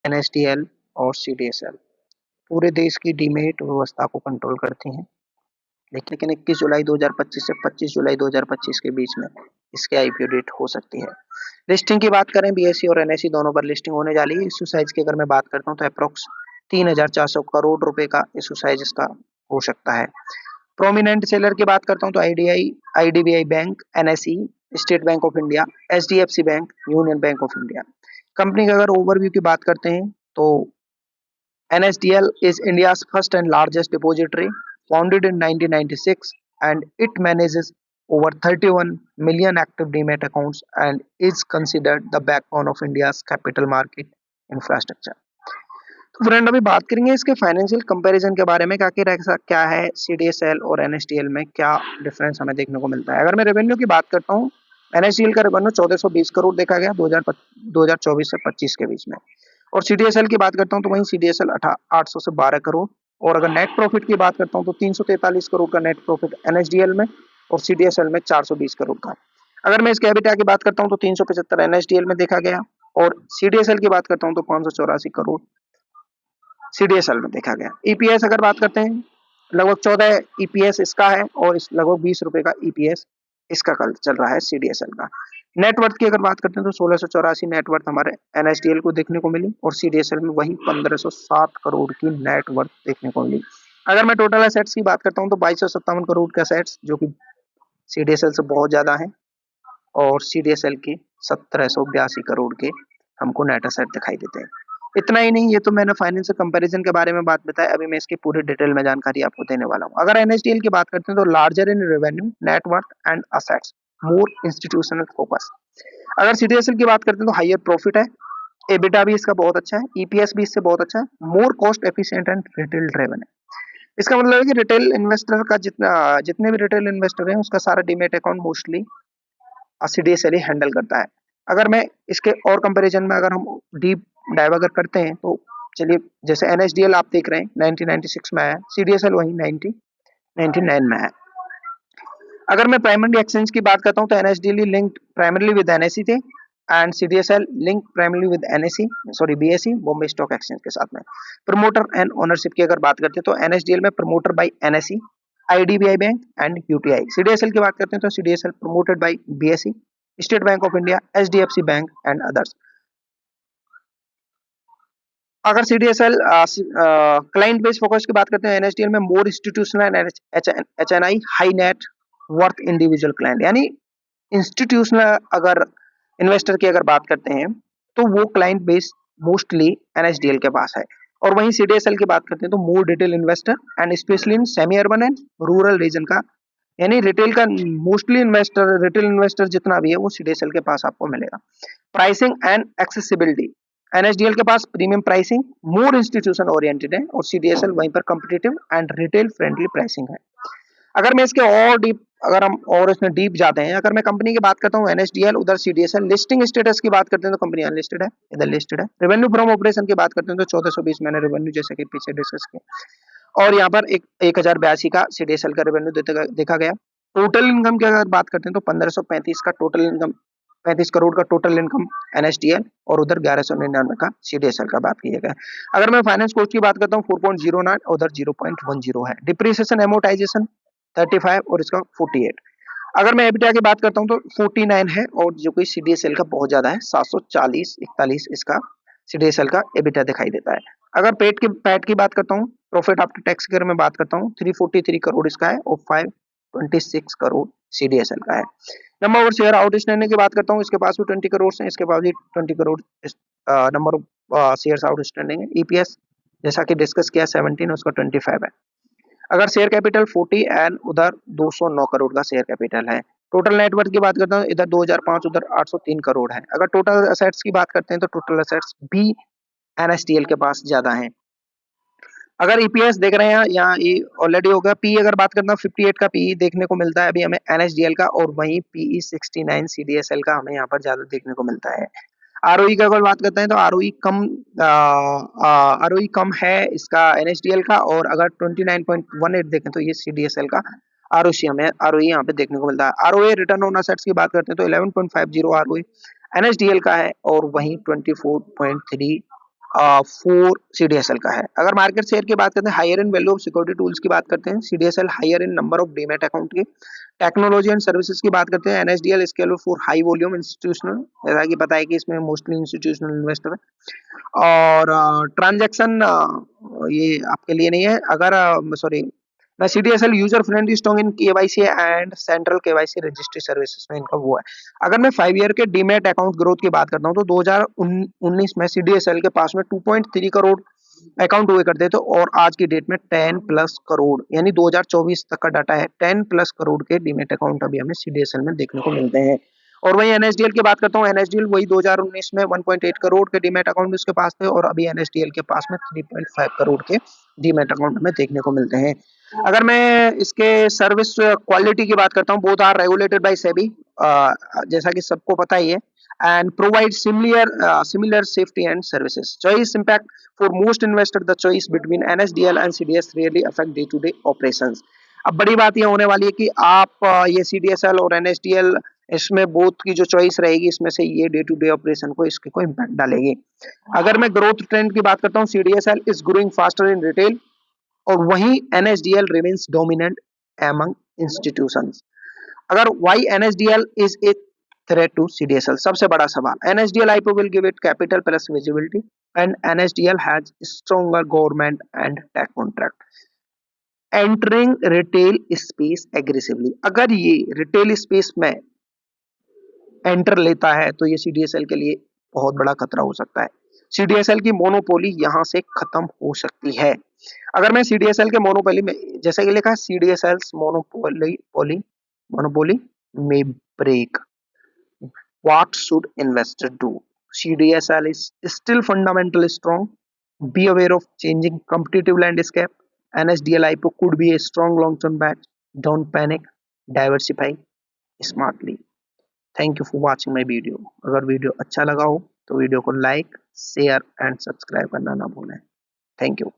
NSDL और CDSL पूरे देश की डीमेट व्यवस्था को कंट्रोल करती हैं। लेकिन 21 जुलाई 2025 से 25 जुलाई 2025 के बीच में इसके आईपीओ डेट हो सकती है। लिस्टिंग की बात करें, बीएसई और एनएसई दोनों पर लिस्टिंग होने जा रही है। इशू साइज की अगर मैं बात करता हूँ तो अप्रोक्स 3,400 करोड़ रुपए का इशू साइज इसका हो सकता है। प्रोमिनेंट सेलर की बात करता हूँ तो IDBI bank, NSE, state bank of India, HDFC bank, union bank of India. Company का अगर ओवरव्यू की बात करते हैं तो NSDL is India's first and largest depository, founded in 1996, and it manages over 31 million active demat accounts and is considered the backbone of India's capital market infrastructure. तो friend अभी बात करेंगे इसके फाइनेंशियल कंपैरिजन के बारे में, क्या है सीडीएसएल और एनएसडीएल में क्या डिफरेंस हमें देखने को मिलता है। अगर मैं रेवेन्यू की बात करता हूँ, एनएसडीएल का रेवेन्यू 1420 करोड़ देखा गया 2024 से 25 के बीच में, और सीडीएसएल की बात करता हूँ तो वहीं सीडीएसएल 800 से 12 करोड़, और अगर नेट प्रॉफिट की बात करता हूँ तो 343 करोड़ का नेट प्रॉफिट एनएसडीएल में और सीडीएसएल में 420 करोड़ का। अगर मैं इसके एबिटा की बात करता हूँ तो 375 एनएसडीएल में देखा गया, और सीडीएसएल की बात करता हूँ तो 584 करोड़ सीडीएसएल में देखा गया। ईपीएस अगर बात करते हैं, लगभग 14 ईपीएस इसका है और इस लगभग 20 रुपए का ईपीएस इसका कल चल रहा है सीडीएसएल का। नेटवर्थ की अगर बात करते हैं तो 1684 नेटवर्थ हमारे एनएसडीएल को देखने को मिली, और सीडीएसएल में वही 1507 करोड़ की नेटवर्थ देखने को मिली। अगर मैं टोटल एसेट्स की बात करता हूँ तो 2257 करोड़ के एसेट्स, जो कि सीडीएसएल से बहुत ज्यादा है, और सीडीएसएल के 1782 करोड़ के हमको नेट एसेट दिखाई देते हैं। इतना ही नहीं, ये तो मैंने फाइनेंशियल कंपैरिजन के बारे में बात बताया, अभी मैं इसकी पूरी डिटेल में जानकारी आपको देने वाला हूँ। अगर एनएसडीएल की बात करते हैं तो larger in revenue, net worth and assets, more institutional focus. अगर सीडीएसएल की बात करते हैं तो हायर प्रॉफिट है, एबिटा भी इसका बहुत अच्छा है, ईपीएस भी इससे बहुत अच्छा है, more cost efficient and retail driven है। इसका मतलब है कि रिटेल इन्वेस्टर का जितने भी रिटेल इन्वेस्टर हैं उसका सारा डीमेट अकाउंट मोस्टली सीडीएसएल ही हैंडल करता है। अगर मैं इसके और कंपैरिजन में अगर हम डीप डाइव अगर करते हैं तो चलिए, जैसे एनएसडीएल आप देख रहे हैं 1996 में आया, सीडीएसएल वही 1999 में है। अगर मैं प्राइमरी एक्सचेंज की बात करता हूं तो NSDL linked primarily with NSE थे, and CDSL link primarily with BSE Bombay stock exchange के साथ में। प्रमोटर एंड ओनरशिप की अगर बात करते हैं तो एनएसडीएल में promoter by NSE, IDBI bank and UTI. CDSL की बात करते हैं तो CDSL promoted by BSE, state bank of India, HDFC bank and others. अगर सीडीएसएल क्लाइंट बेस फोकस की बात करते हैं, एनएसडीएल में more institutional and HNI high net worth individual client, यानी इंस्टीट्यूशनल अगर इन्वेस्टर की अगर बात करते हैं तो वो क्लाइंट बेस मोस्टली एनएसडीएल के पास है। और वहीं सीडीएसएल की बात करते हैं तो more retail investor and specially in semi urban and rural region का, यानी रिटेल का मोस्टली इन्वेस्टर, रिटेल इन्वेस्टर जितना भी है वो सीडीएसएल के पास आपको मिलेगा। प्राइसिंग एंड एक्सेसिबिलिटी, एनएसडीएल के पास प्रीमियम प्राइसिंग, मोर इंस्टीट्यूशन ओरिएंटेड है, और सीडीएसएल वहीं पर competitive and retail friendly pricing है। अगर मैं इसके और डीप अगर हम और इसमें डीप जाते हैं, अगर मैं कंपनी की बात करता हूँ एनएसडीएल, उधर सीडीएसएल। लिस्टिंग स्टेटस की बात करते हैं तो कंपनी अनलिस्टेड है, इधर लिस्टेड है। रेवेन्यू फ्रॉम ऑपरेशन की बात करते हैं तो 1420 मैंने रेवेन्यू जैसे कि पीछे डिस्कस किया, और यहाँ पर 1082 का सीडीएसएल का रेवेन्यू देखा गया। टोटल इनकम की अगर बात करते हैं तो 1535 का टोटल इनकम, 35 करोड़ का टोटल इनकम एनएसडीएल, और उधर 1199 का सीडीएसएल का बात किया गया। अगर मैं फाइनेंस कॉस्ट की बात करता हूँ 4.09, उधर 0.10 है। डिप्रिसिएशन एमोर्टाइजेशन 35 और इसका 48। अगर मैं एबिटा की बात करता हूँ तो 49 है, और जो कि सीडीएसएल का बहुत ज्यादा है, 740 41 इसका सीडीएसएल का एबिटा दिखाई देता है। अगर पैट की बात करता हूँ, प्रॉफिट आफ्टर टैक्स की अगर मैं बात करता हूँ 343 करोड़ इसका है, और 526 करोड़ सीडीएसएल का है। नंबर ऑफ शेयर आउटस्टैंडिंग की बात करता हूँ, इसके पास भी 20 करोड़ है, इसके पास भी 20 crore number of shares outstanding है। ईपीएस जैसा कि डिस्कस किया 17, उसका 25 है। अगर शेयर कैपिटल 40 एंड उधर 209 करोड़ का शेयर कैपिटल है। टोटल नेटवर्थ की बात करता हूँ, इधर 2005 उधर 803 करोड़ है। अगर टोटल असेट्स की बात करते हैं तो टोटल असेट्स भी एनएसडीएल के पास ज्यादा है। अगर ईपीएस देख रहे हैं यहाँ ये ऑलरेडी हो गया। पी अगर बात करता हूँ 58 का पी देखने को मिलता है अभी हमें एनएसडीएल का, और वहीं पीई 69 सीडीएसएल का हमें यहाँ पर ज्यादा देखने को मिलता है। आरओई का अगर बात करते हैं तो आरओई कम है इसका एनएसडीएल का, और अगर 29.18 देखें तो ये सीडीएसएल का आरओसी हमें आरओई यहाँ पे देखने को मिलता है। आरओए रिटर्न ऑन एसेट्स की बात करते हैं तो 11.50 आरओई एनएसडीएल का है, और वहीं 24.3 4 सीडीएसएल का है। अगर मार्केट शेयर की बात करते हैं, higher in value of security tools की बात करते हैं, CDSL higher in number of demat account की। टेक्नोलॉजी एंड सर्विसेज की बात करते हैं, NSDL scale for high volume institutional, जैसा कि पता है कि इसमें मोस्टली इंस्टीट्यूशनल इन्वेस्टर है। और ट्रांजैक्शन ये आपके लिए नहीं है। अगर सॉरी, मैं CDSL user friendly, strong in KYC and central KYC registry services में इनका वो है। अगर मैं 5 ईयर के डीमैट अकाउंट ग्रोथ की बात करता हूं तो 2019 में सीडीएसएल के पास में 2.3 करोड़ अकाउंट हुए करते थे और आज की डेट में 10 प्लस करोड़, यानी 2024 तक का डाटा है, 10 प्लस करोड़ के डीमैट अकाउंट अभी हमें सीडीएसएल में देखने को मिलते हैं। और वही एनएसडीएल की बात करता हूँ, एनएसडीएल वही 2019 में 1.8 करोड़ के डीमैट अकाउंट उसके पास थे और अभी एनएसडीएल के पास में 3.5 करोड़ के डीमैट अकाउंट हमें देखने को मिलते हैं। अगर मैं इसके सर्विस क्वालिटी की बात करता हूँ, both are regulated by SEBI, जैसा कि सबको पता ही है, and provide similar safety and services. Choice impact for most investor, the choice between NSDL and CDS really affect day-to-day operations. अब बड़ी बात ये होने वाली है कि आप ये CDSL और NSDL इसमें बोथ की जो चॉइस रहेगी, इसमें से ये डे टू डे ऑपरेशन को इसके को इम्पैक्ट डालेगी। अगर मैं ग्रोथ ट्रेंड की बात करता हूँ, CDSL is growing faster in retail और वहीं NSDL remains dominant among institutions. अगर why NSDL is a threat to CDSL, सबसे बड़ा सवाल, NSDL IPO will give it capital plus visibility and NSDL has stronger government and tech contract entering retail space aggressively. अगर ये retail space में enter लेता है तो ये सीडीएसएल के लिए बहुत बड़ा खतरा हो सकता है। सीडीएसएल की मोनोपोली यहां से खत्म हो सकती है। अगर मैं सीडीएसएल के मोनोपोली में, जैसे कि लिखा है, CDSL monopoly may break. What should investor do? CDSL is still fundamentally strong. Be aware of changing competitive landscape. NSDL IPO could be a strong long-term bet. Don't panic. Diversify smartly. Thank you for watching my video. अगर video अच्छा लगा हो तो video को like, share and subscribe करना ना भूलें। Thank you.